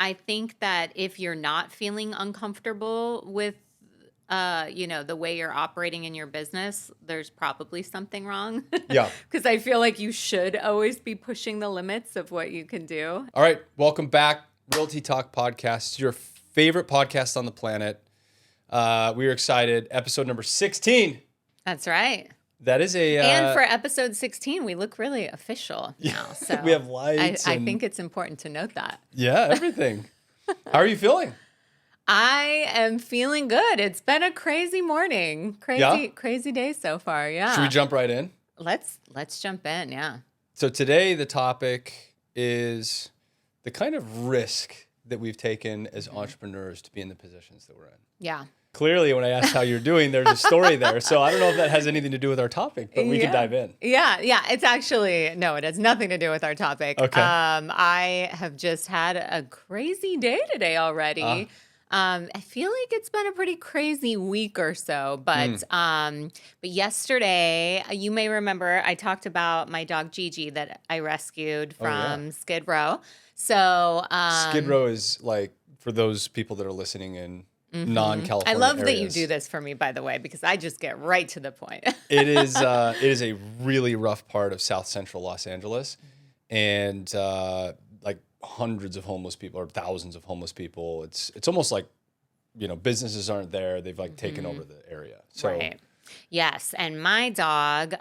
I think that if you're not feeling uncomfortable with, the way you're operating in your business, there's probably something wrong. Yeah. Because I feel like you should always be pushing the limits of what you can do. All right. Welcome back. Realty Talk Podcast, your favorite podcast on the planet. We are excited. Episode number 16. That's right. That is and for episode 16, we look really official now. So we have lights. I think it's important to note that. Yeah, everything. How are you feeling? I am feeling good. It's been a crazy morning. Crazy day so far. Yeah. Should we jump right in? Let's jump in. Yeah. So today the topic is the kind of risk that we've taken as entrepreneurs to be in the positions that we're in. Yeah. Clearly, when I asked how you're doing, there's a story there. So I don't know if that has anything to do with our topic, but we can dive in. Yeah. It's actually, no, it has nothing to do with our topic. Okay. I have just had a crazy day today already. I feel like it's been a pretty crazy week or so, but yesterday, you may remember I talked about my dog Gigi that I rescued from Skid Row. So Skid Row is like, for those people that are listening in non-California I love areas. that you do this for me, by the way, because I just get right to the point. It is a really rough part of South Central Los Angeles, and like hundreds of homeless people or thousands of homeless people. It's almost like, businesses aren't there. They've like taken over the area. So. Right. Yes. And my dog,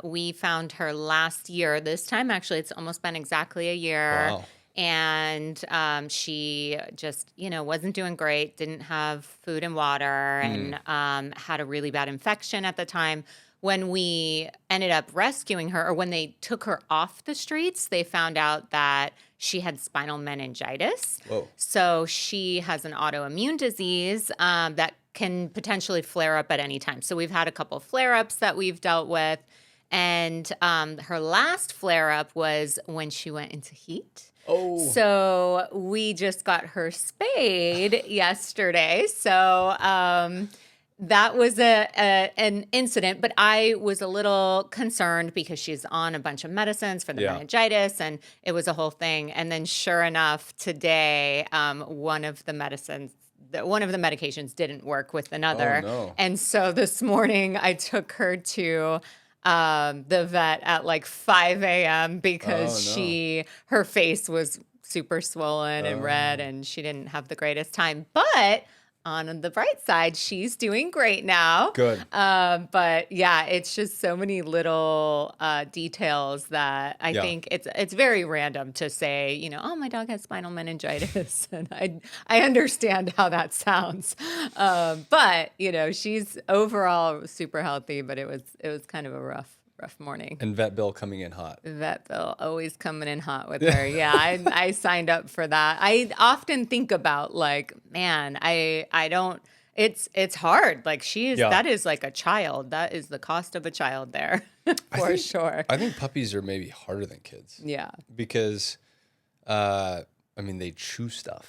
we found her last year. This time, actually, it's almost been exactly a year. Wow. And she just, wasn't doing great, didn't have food and water, and had a really bad infection at the time. When we ended up rescuing her, or when they took her off the streets, they found out that she had spinal meningitis. Whoa. So she has an autoimmune disease that can potentially flare up at any time. So we've had a couple flare-ups that we've dealt with. And her last flare-up was when she went into heat. Oh. So we just got her spayed yesterday. So that was an incident, but I was a little concerned because she's on a bunch of medicines for the meningitis, and it was a whole thing. And then sure enough, today, one of the medications didn't work with another. Oh, no. And so this morning I took her to the vet at like 5 a.m. because her face was super swollen and red, and she didn't have the greatest time. But on the bright side, she's doing great now. Good. But yeah, it's just so many little details that I think it's very random to say, oh, my dog has spinal meningitis, and I understand how that sounds. But she's overall super healthy, but it was kind of a rough morning. And Vet Bill coming in hot. Vet Bill always coming in hot with her. Yeah, I signed up for that. I often think about like, man, I don't. It's hard. Like that is like a child. That is the cost of a child there, sure. I think puppies are maybe harder than kids. Yeah, because they chew stuff.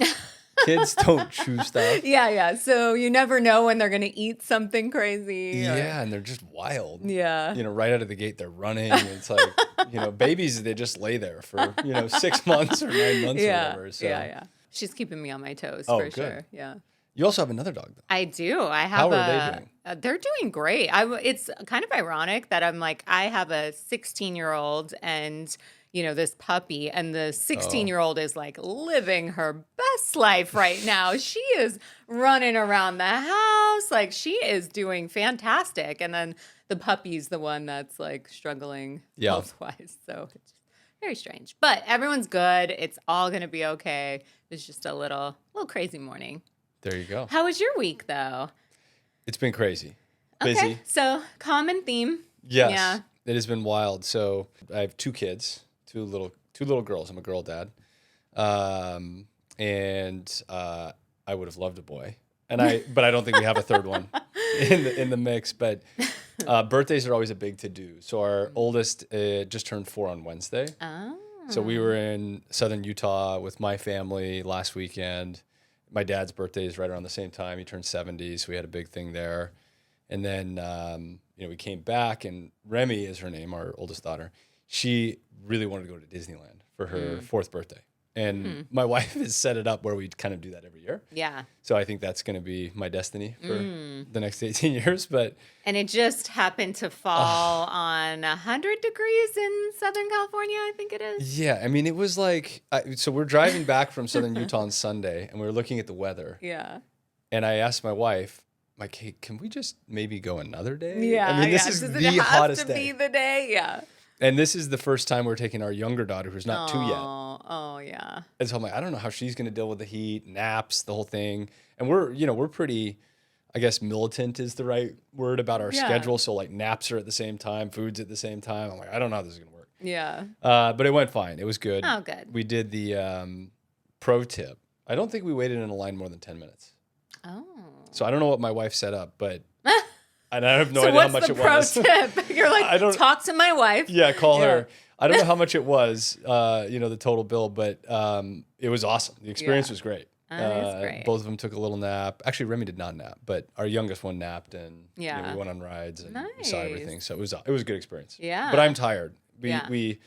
Kids don't chew stuff. Yeah. So you never know when they're going to eat something crazy. Yeah, and they're just wild. Yeah. Right out of the gate, they're running. It's like, babies, they just lay there for, 6 months or 9 months or whatever. So. Yeah. She's keeping me on my toes good. Sure. Yeah. You also have another dog, though. I do. I have. How are they doing? They're doing great. It's kind of ironic that I'm like, I have a 16-year-old and this puppy, and the 16-year-old is like living her best life right now. She is running around the house. Like she is doing fantastic. And then the puppy's the one that's like struggling health-wise. So it's very strange, but everyone's good. It's all going to be okay. It's just a little crazy morning. There you go. How was your week though? It's been crazy. Okay. Busy. So common theme. Yes. Yeah. It has been wild. So I have two kids. Two little girls. I'm a girl dad, and I would have loved a boy, but I don't think we have a third one in the mix. But birthdays are always a big to do. So our oldest just turned 4 on Wednesday. Oh. So we were in southern Utah with my family last weekend. My dad's birthday is right around the same time. He turned 70, so we had a big thing there. And then we came back, and Remy is her name, our oldest daughter. She really wanted to go to Disneyland for her 4th birthday. And my wife has set it up where we kind of do that every year. Yeah. So I think that's going to be my destiny for the next 18 years. But And it just happened to fall on 100 degrees in Southern California, I think it is. yeah, I mean, it was like, so we're driving back from Southern Utah on Sunday, and we were looking at the weather. Yeah. And I asked my wife, like, hey, can we just maybe go another day? Yeah. I mean, this yeah. is Does the it have hottest to day. be the day? Yeah. And this is the first time we're taking our younger daughter, who's not 2 yet. Oh, yeah. And so I'm like, I don't know how she's going to deal with the heat, naps, the whole thing. And we're pretty, I guess militant is the right word about our schedule. So like naps are at the same time, food's at the same time. I'm like, I don't know how this is going to work. Yeah. But it went fine. It was good. Oh, good. We did the pro tip. I don't think we waited in a line more than 10 minutes. Oh. So I don't know what my wife set up, but and I have no So idea how what's much the it pro was. tip? You're like, talk to my wife. Yeah, call her. I don't know how much it was, the total bill, but it was awesome. The experience was great. That is great. Both of them took a little nap. Actually, Remy did not nap, but our youngest one napped, and we went on rides and we saw everything. So it was a good experience. Yeah. But I'm tired. We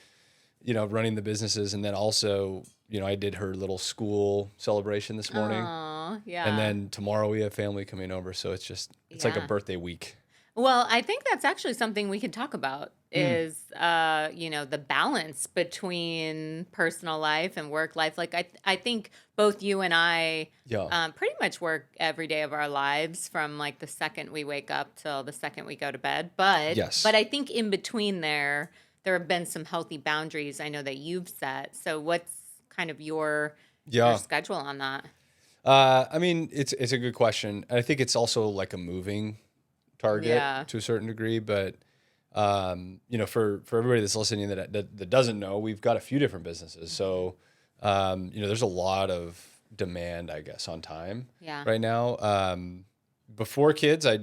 running the businesses, and then also, I did her little school celebration this morning. Oh, yeah. And then tomorrow we have family coming over, so it's like a birthday week. Well, I think that's actually something we could talk about is, the balance between personal life and work life. Like, I think both you and I pretty much work every day of our lives from like the second we wake up till the second we go to bed. But I think in between there have been some healthy boundaries I know that you've set. So what's kind of your schedule on that? I mean, it's a good question. I think it's also like a moving target to a certain degree, but for everybody that's listening that doesn't know, we've got a few different businesses. So, there's a lot of demand, I guess, on time right now. Before kids, I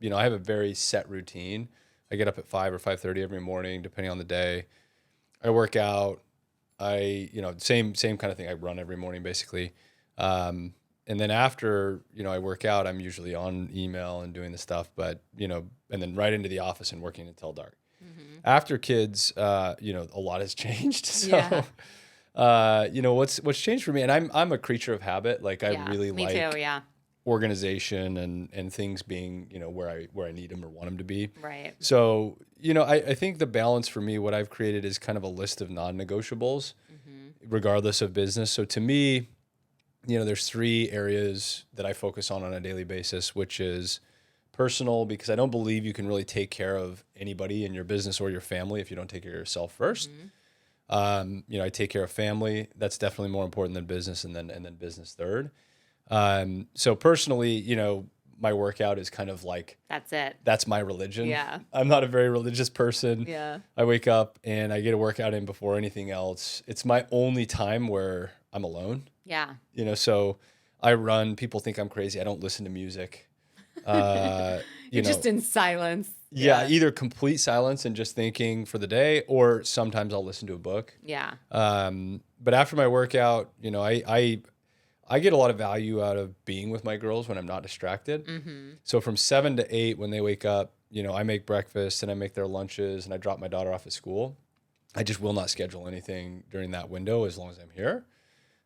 have a very set routine. I get up at 5 or 5:30 every morning, depending on the day. I work out. Same kind of thing. I run every morning, basically. And then after, I work out, I'm usually on email and doing the stuff, but, and then right into the office and working until dark. Mm-hmm. After kids, a lot has changed. So, what's changed for me, and I'm a creature of habit. Like I really me like too, organization and things being, where I need them or want them to be. Right. So, I think the balance for me, what I've created is kind of a list of non-negotiables, regardless of business. So to me, there's 3 areas that I focus on a daily basis, which is personal, because I don't believe you can really take care of anybody in your business or your family if you don't take care of yourself first. I take care of family. That's definitely more important than business, and then business third. So personally, my workout is kind of like, that's it. That's my religion. Yeah. I'm not a very religious person. Yeah. I wake up and I get a workout in before anything else. It's my only time where I'm alone. Yeah. So I run. People think I'm crazy. I don't listen to music. You're just in silence. Yeah, either complete silence and just thinking for the day, or sometimes I'll listen to a book. Yeah. But after my workout, I get a lot of value out of being with my girls when I'm not distracted. Mm-hmm. So from 7 to 8, when they wake up, I make breakfast and I make their lunches and I drop my daughter off at school. I just will not schedule anything during that window as long as I'm here.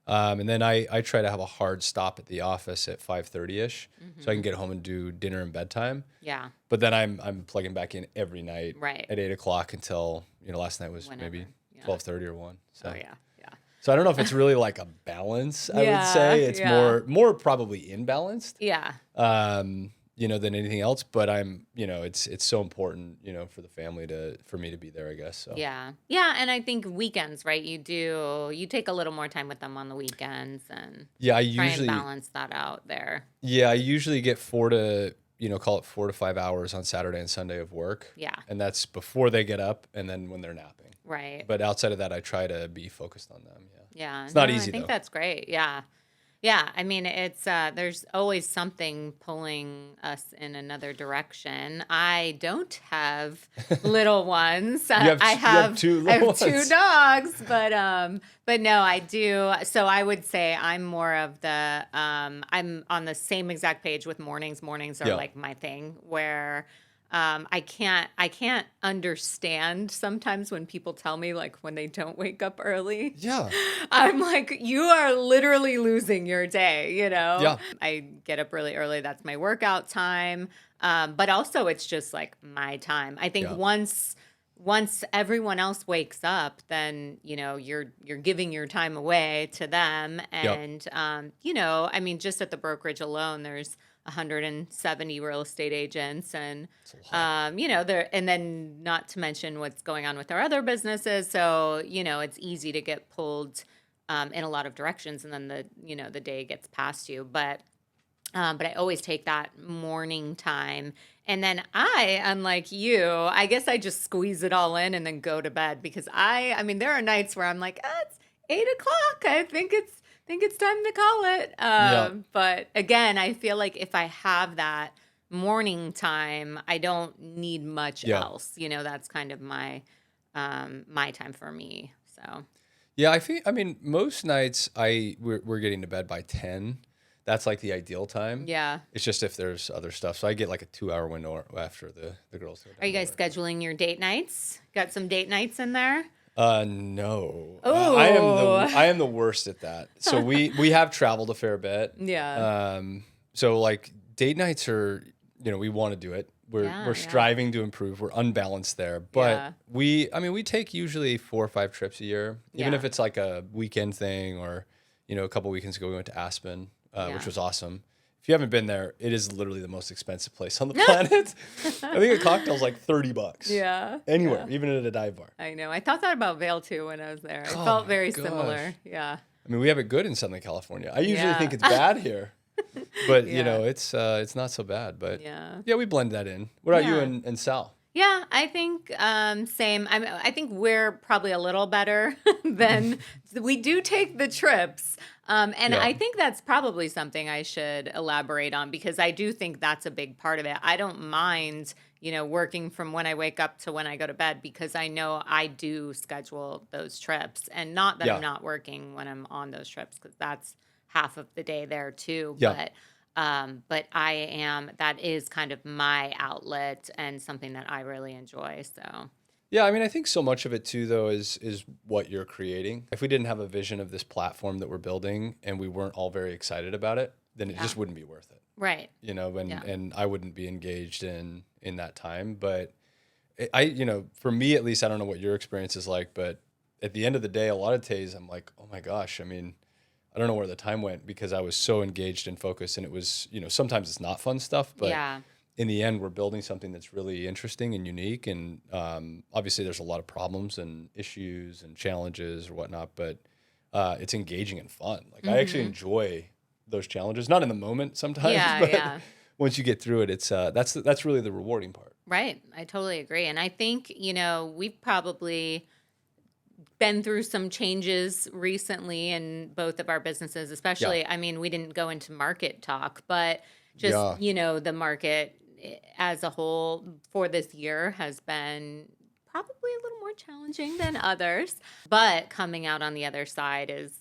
And then I try to have a hard stop at the office at 5:30ish, so I can get home and do dinner and bedtime. Yeah. But then I'm plugging back in every night at 8 o'clock until, last night was maybe 12:30 or 1. So. Oh, yeah. So I don't know if it's really like a balance, I would say. It's more probably imbalanced. Yeah. Than anything else. But I'm, it's so important, for the family for me to be there, I guess. So. Yeah. Yeah. And I think weekends, right? You take a little more time with them on the weekends and I try usually and balance that out there. Yeah. I usually get 4 to 5 hours on Saturday and Sunday of work. Yeah. And that's before they get up and then when they're napping. Right. But outside of that, I try to be focused on them. Yeah. Yeah. It's not easy, I think though. that's great. Yeah. Yeah. I mean, it's, there's always something pulling us in another direction. I don't have little ones. You have 2 little ones. 2 dogs, but no, I do. So I would say I'm more of the, I'm on the same exact page with mornings. Mornings are like my thing where, I can't understand sometimes when people tell me like when they don't wake up early. Yeah. I'm like, you are literally losing your day, you know? Yeah. I get up really early. That's my workout time. But also it's just like my time. I think Yeah. once everyone else wakes up, then, you're giving your time away to them. Yep. And, I mean, just at the brokerage alone, there's 170 real estate agents and, It's a lot. there, and then not to mention what's going on with our other businesses. So, it's easy to get pulled, in a lot of directions, and then the day gets past you. But I always take that morning time. And then unlike you, I guess I just squeeze it all in and then go to bed because I mean, there are nights where I'm like, it's 8 o'clock. I think it's time to call it. Yeah. But again, I feel like if I have that morning time, I don't need much Yeah. else. That's kind of my time for me. So Yeah, I mean, most nights we're getting to bed by 10. That's like the ideal time. yeah. It's just if there's other stuff. So I get like a 2-hour window after the girls go Are you down guys to work. scheduling your date nights? Got some date nights in there? No. Oh. I am the worst at that. So we have traveled a fair bit. Yeah. So like date nights are, we want to do it. We're Yeah. striving to improve. We're unbalanced there. But Yeah. we take usually 4 or 5 trips a year, even Yeah. if it's like a weekend thing or, a couple weekends ago we went to Aspen, Yeah. which was awesome. If you haven't been there, it is literally the most expensive place on the planet. I think a cocktail's like $30 Yeah. anywhere, Yeah. even at a dive bar. I know. I thought that about Vail too when I was there. It Oh felt my very gosh. similar. Yeah. I mean, we have it good in Southern California. I usually Yeah. think it's bad here, but Yeah. it's not so bad. But Yeah. yeah, we blend that in. What about you Yeah. and Sal? Yeah, I think same. I think we're probably a little better than we do take the trips. And Yeah. I think that's probably something I should elaborate on because I do think that's a big part of it. I don't mind, working from when I wake up to when I go to bed because I know I do schedule those trips. And not that I'm Yeah. not working when I'm on those trips because that's half of the day there too. Yeah. But that is kind of my outlet and something that I really enjoy. So Yeah, I mean, I think so much of it too, though, is what you're creating. If we didn't have a vision of this platform that we're building and we weren't all very excited about it, then it Yeah. just wouldn't be worth it. right. And Yeah. and I wouldn't be engaged in that time. But for me at least, I don't know what your experience is like, but at the end of the day, a lot of days I'm like, oh my gosh, I mean, I don't know where the time went because I was so engaged and focused, and it was, sometimes it's not fun stuff, but Yeah. in the end, we're building something that's really interesting and unique. And obviously, there's a lot of problems and issues and challenges or whatnot, but it's engaging and fun. Like I actually enjoy those challenges, not in the moment sometimes, Yeah. but Yeah. once you get through it, it's that's really the rewarding part. Right. I totally agree. And I think, we've probably been through some changes recently in both of our businesses, especially, I mean, we didn't go into market talk, but just, Yeah. the market as a whole for this year has been probably a little more challenging than others, but coming out on the other side is,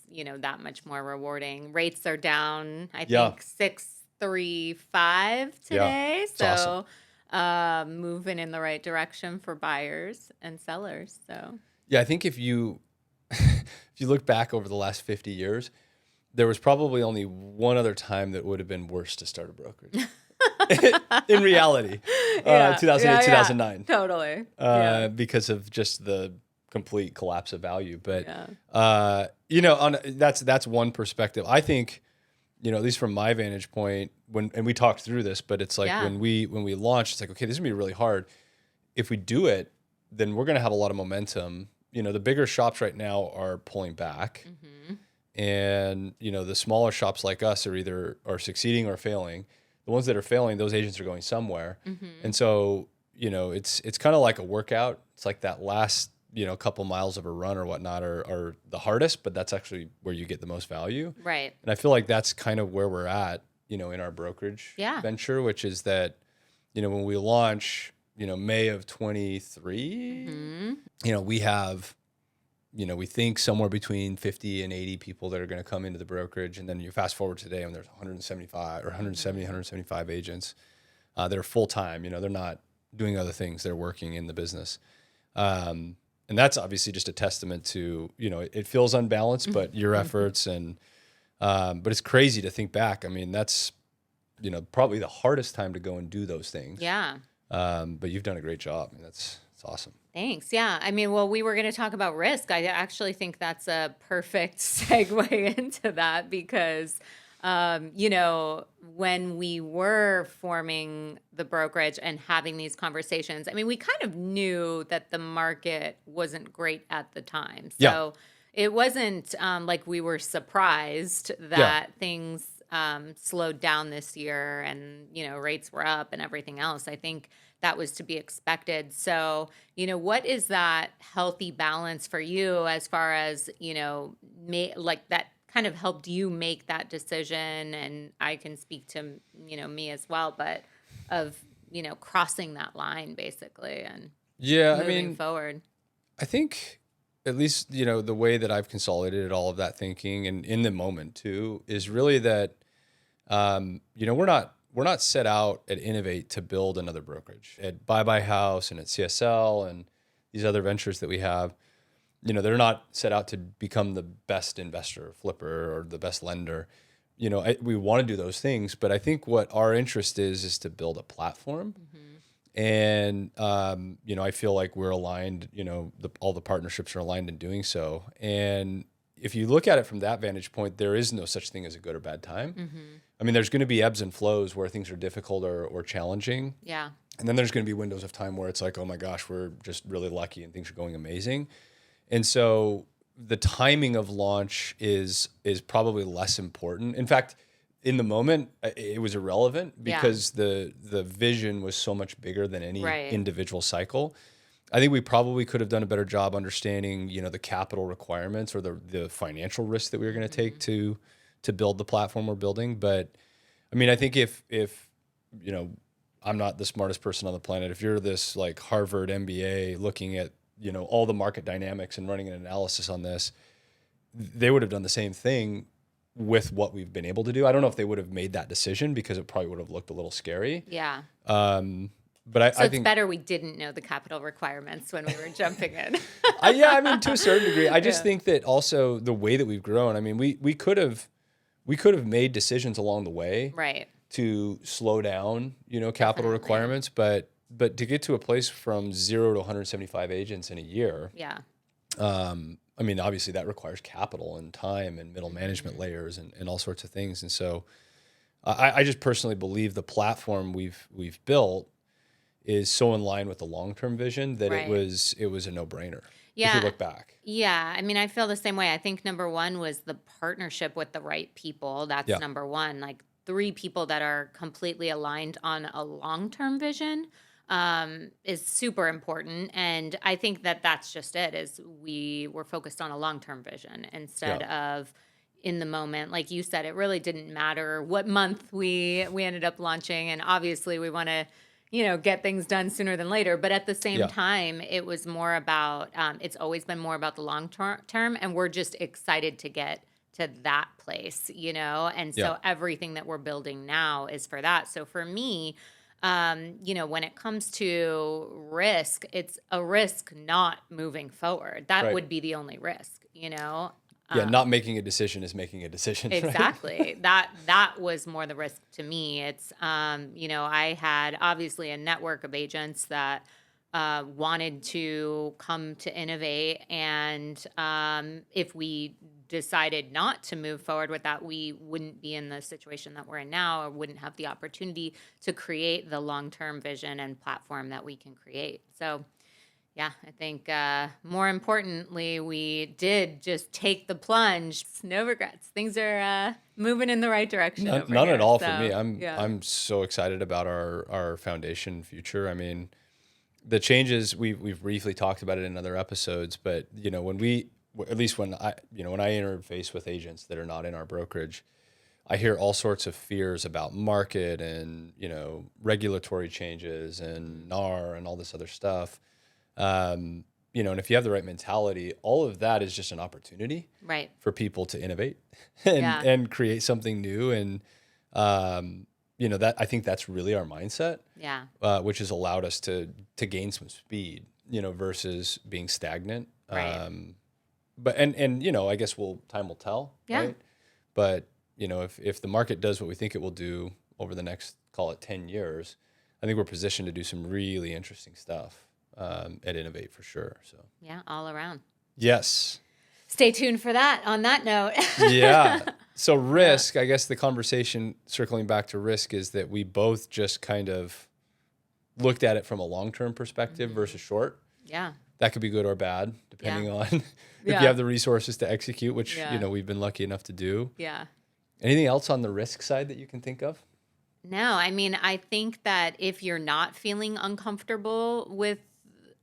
that much more rewarding. Rates are down, I Yeah. think 6.35 Yeah. today. It's awesome. So, moving in the right direction for buyers and sellers. So, Yeah, I think if you if you look back over the last 50 years, there was probably only one other time that would have been worse to start a brokerage. In reality, yeah, 2008, yeah, 2009, totally. Yeah, because of just the complete collapse of value. But yeah, that's one perspective. I think, at least from my vantage point, and we talked through this, but it's like Yeah. when we launched, it's like, okay, this is gonna be really hard. If we do it, then we're gonna have a lot of momentum. The bigger shops right now are pulling back, and the smaller shops like us are succeeding or failing. The ones that are failing, those agents are going somewhere. And so, it's kind of like a workout. It's like that last, couple miles of a run or whatnot are the hardest, but that's actually where you get the most value. right. And I feel like that's kind of where we're at, in our brokerage Yeah. venture, which is that, when we launch, May of 23, we have, we think somewhere between 50 and 80 people that are going to come into the brokerage. And then you fast forward today and there's 175 or 170, 175 agents that are full-time. They're not doing other things. They're working in the business. And that's obviously just a testament to, it feels unbalanced, but your efforts but it's crazy to think back. I mean, that's, probably the hardest time to go and do those things. Yeah. But you've done a great job. I mean, that's awesome. Thanks. Yeah. I mean, well, we were going to talk about risk. I actually think that's a perfect segue into that because, when we were forming the brokerage and having these conversations, I mean, we kind of knew that the market wasn't great at the time. So it wasn't like we were surprised that things slowed down this year and, rates were up and everything else. I think that was to be expected. So, what is that healthy balance for you as far as, like that kind of helped you make that decision? And I can speak to, me as well, but of, crossing that line basically and moving forward. I think at least, the way that I've consolidated all of that thinking and in the moment too, is really that, we're not set out at Innovate to build another brokerage. At Buy House and at CSL and these other ventures that we have, they're not set out to become the best investor, flipper, or the best lender. We want to do those things, but I think what our interest is to build a platform. And, I feel like we're aligned, all the partnerships are aligned in doing so. And if you look at it from that vantage point, there is no such thing as a good or bad time. I mean, there's going to be ebbs and flows where things are difficult or challenging. Yeah. And then there's going to be windows of time where it's like, oh my gosh, we're just really lucky and things are going amazing. And so the timing of launch is probably less important. In fact, in the moment, it was irrelevant because the vision was so much bigger than any individual cycle. I think we probably could have done a better job understanding, the capital requirements or the financial risk that we were going to take to build the platform we're building. But I mean, I think if I'm not the smartest person on the planet, if you're this like Harvard MBA looking at, all the market dynamics and running an analysis on this, they would have done the same thing with what we've been able to do. I don't know if they would have made that decision because it probably would have looked a little scary. Yeah. But I think it's better we didn't know the capital requirements when we were jumping in. I mean, to a certain degree, I just think that also the way that we've grown, I mean, we could have made decisions along the way to slow down, capital requirements, but to get to a place from 0 to 175 agents in a year. Yeah. I mean, obviously that requires capital and time and middle management layers and all sorts of things. And so I just personally believe the platform we've built is so in line with the long-term vision that it was a no-brainer. Yeah. If you look back. Yeah. I mean, I feel the same way. I think number one was the partnership with the right people. That's number one. Like 3 people that are completely aligned on a long-term vision is super important. And I think that that's just it, is we were focused on a long-term vision instead of in the moment. Like you said, it really didn't matter what month we ended up launching. And obviously we want to, get things done sooner than later. But at the same time, it was more about, it's always been more about the long term. And we're just excited to get to that place, And so everything that we're building now is for that. So for me, when it comes to risk, it's a risk not moving forward. That would be the only risk, not making a decision is making a decision. Exactly. That was more the risk to me. It's, I had obviously a network of agents that wanted to come to Innovate. And if we decided not to move forward with that, we wouldn't be in the situation that we're in now, or wouldn't have the opportunity to create the long-term vision and platform that we can create. So yeah, I think more importantly, we did just take the plunge. No regrets. Things are moving in the right direction. None at all for me. I'm so excited about our foundation future. I mean, the changes we've briefly talked about it in other episodes, but when I interface with agents that are not in our brokerage, I hear all sorts of fears about market and regulatory changes and NAR and all this other stuff. And if you have the right mentality, all of that is just an opportunity for people to innovate and create something new. And that I think that's really our mindset. Yeah. Which has allowed us to gain some speed, versus being stagnant. Right. But I guess time will tell, Yeah. right? But if the market does what we think it will do over the next, call it 10 years, I think we're positioned to do some really interesting stuff at Innovate for sure. So Yeah, all around. yes. Stay tuned for that on that note. Yeah. So risk, I guess the conversation circling back to risk is that we both just kind of looked at it from a long-term perspective versus short. Yeah. That could be good or bad, depending on if Yeah. you have the resources to execute, which, Yeah. we've been lucky enough to do. Yeah. Anything else on the risk side that you can think of? No, I mean, I think that if you're not feeling uncomfortable with,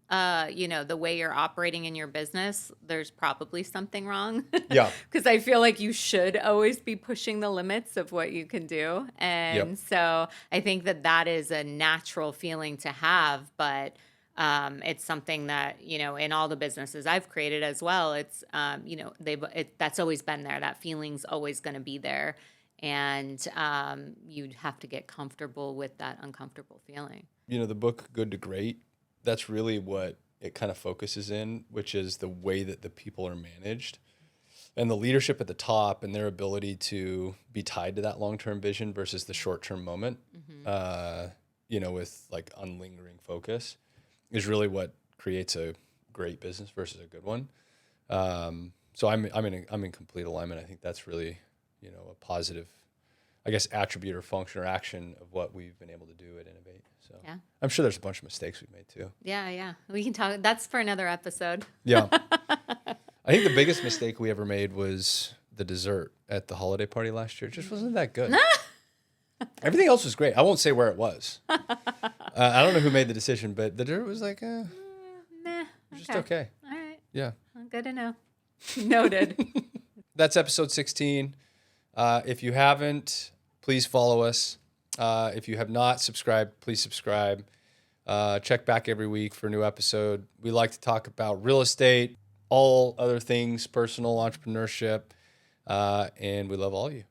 the way you're operating in your business, there's probably something wrong. Yeah. Because I feel like you should always be pushing the limits of what you can do. And so I think that is a natural feeling to have, but it's something that, in all the businesses I've created as well, it's, that's always been there. That feeling's always going to be there. And you'd have to get comfortable with that uncomfortable feeling. The book Good to Great, that's really what it kind of focuses in, which is the way that the people are managed and the leadership at the top and their ability to be tied to that long-term vision versus the short-term moment, with like unlingering focus is really what creates a great business versus a good one. So I'm in complete alignment. I think that's really, a positive, I guess, attribute or function or action of what we've been able to do at Innovate. So Yeah. I'm sure there's a bunch of mistakes we've made too. Yeah. We can talk. That's for another episode. Yeah. I think the biggest mistake we ever made was the dessert at the holiday party last year. It just wasn't that good. Everything else was great. I won't say where it was. I don't know who made the decision, but the dessert was like, just okay. All right. Yeah. Well, good to know. Noted. That's episode 16. If you haven't, please follow us. If you have not subscribed, please subscribe. Check back every week for a new episode. We like to talk about real estate, all other things, personal entrepreneurship, and we love all of you.